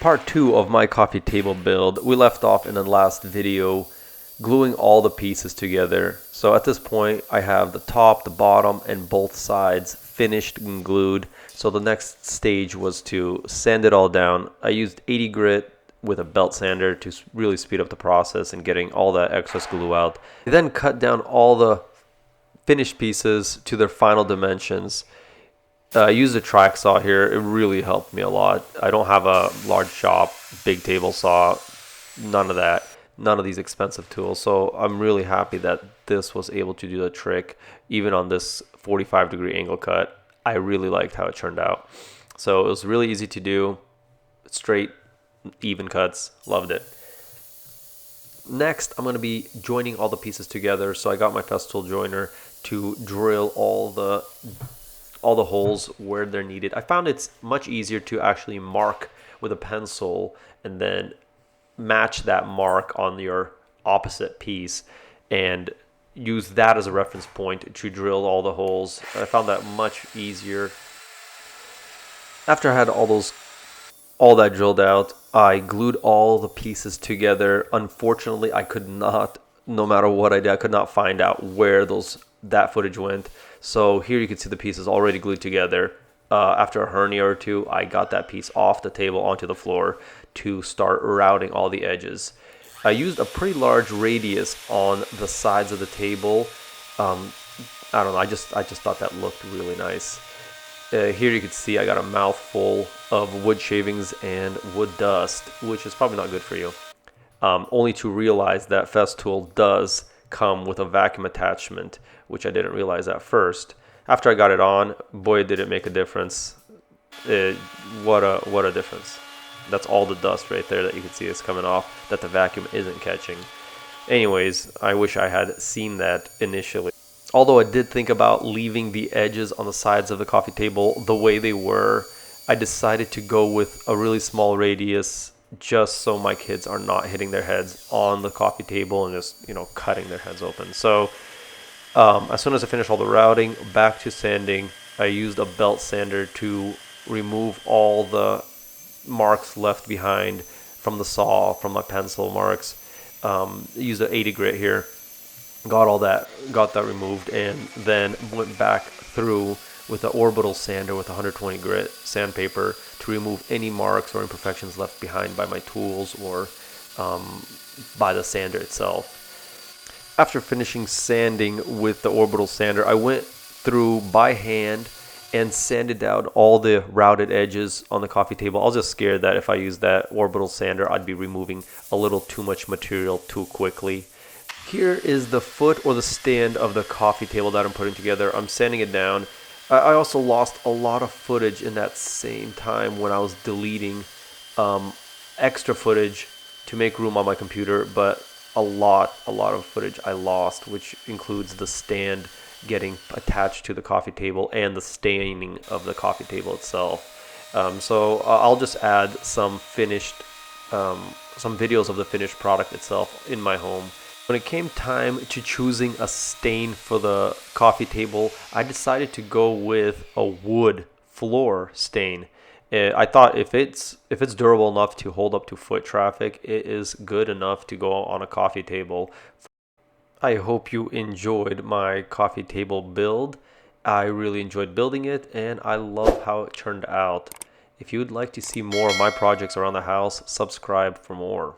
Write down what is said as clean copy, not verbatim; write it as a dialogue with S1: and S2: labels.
S1: Part 2 of my coffee table build. We left off in the last video gluing all the pieces together. So at this point I have the top, the bottom, and both sides finished and glued. So the next stage was to sand it all down. I used 80 grit with a belt sander to really speed up the process and getting all that excess glue out. I then cut down all the finished pieces to their final dimensions. I used a track saw here. It really helped me a lot. I don't have a large shop, big table saw, none of that, none of these expensive tools. So I'm really happy that this was able to do the trick, even on this 45-degree angle cut. I really liked how it turned out. So it was really easy to do, straight, even cuts, loved it. Next, I'm going to be joining all the pieces together. So I got my Festool joiner to drill all the holes where they're needed. I found it's much easier to actually mark with a pencil and then match that mark on your opposite piece and use that as a reference point to drill all the holes. I found that much easier. After I had all that drilled out, I glued all the pieces together. Unfortunately, I could not, no matter what I did, I could not find out where that footage went. So here you can see the pieces already glued together. After a hernia or two, I got that piece off the table onto the floor to start routing all the edges. I used a pretty large radius on the sides of the table. I don't know, I just thought that looked really nice. Here you can see I got a mouthful of wood shavings and wood dust, which is probably not good for you. Only to realize that Festool does come with a vacuum attachment, which I didn't realize at first. After I got it on, boy did it make a difference. What a difference. That's all the dust right there that you can see is coming off that the vacuum isn't catching. Anyways, I wish I had seen that initially. Although I did think about leaving the edges on the sides of the coffee table the way they were, I decided to go with a really small radius just so my kids are not hitting their heads on the coffee table and just, cutting their heads open. So as soon as I finished all the routing, back to sanding. I used a belt sander to remove all the marks left behind from the saw, from my pencil marks. Used an 80 grit here, got that removed, and then went back through with an orbital sander with 120 grit sandpaper to remove any marks or imperfections left behind by my tools or by the sander itself. After finishing sanding with the orbital sander, I went through by hand and sanded out all the routed edges on the coffee table. I was just scared that if I used that orbital sander, I'd be removing a little too much material too quickly. Here is the foot or the stand of the coffee table that I'm putting together. I'm sanding it down. I also lost a lot of footage in that same time when I was deleting extra footage to make room on my computer, but a lot of footage I lost, which includes the stand getting attached to the coffee table and the staining of the coffee table itself. So I'll just add some videos of the finished product itself in my home. When it came time to choosing a stain for the coffee table, I decided to go with a wood floor stain. I thought if it's durable enough to hold up to foot traffic, it is good enough to go on a coffee table. I hope you enjoyed my coffee table build. I really enjoyed building it, and I love how it turned out. If you would like to see more of my projects around the house, subscribe for more.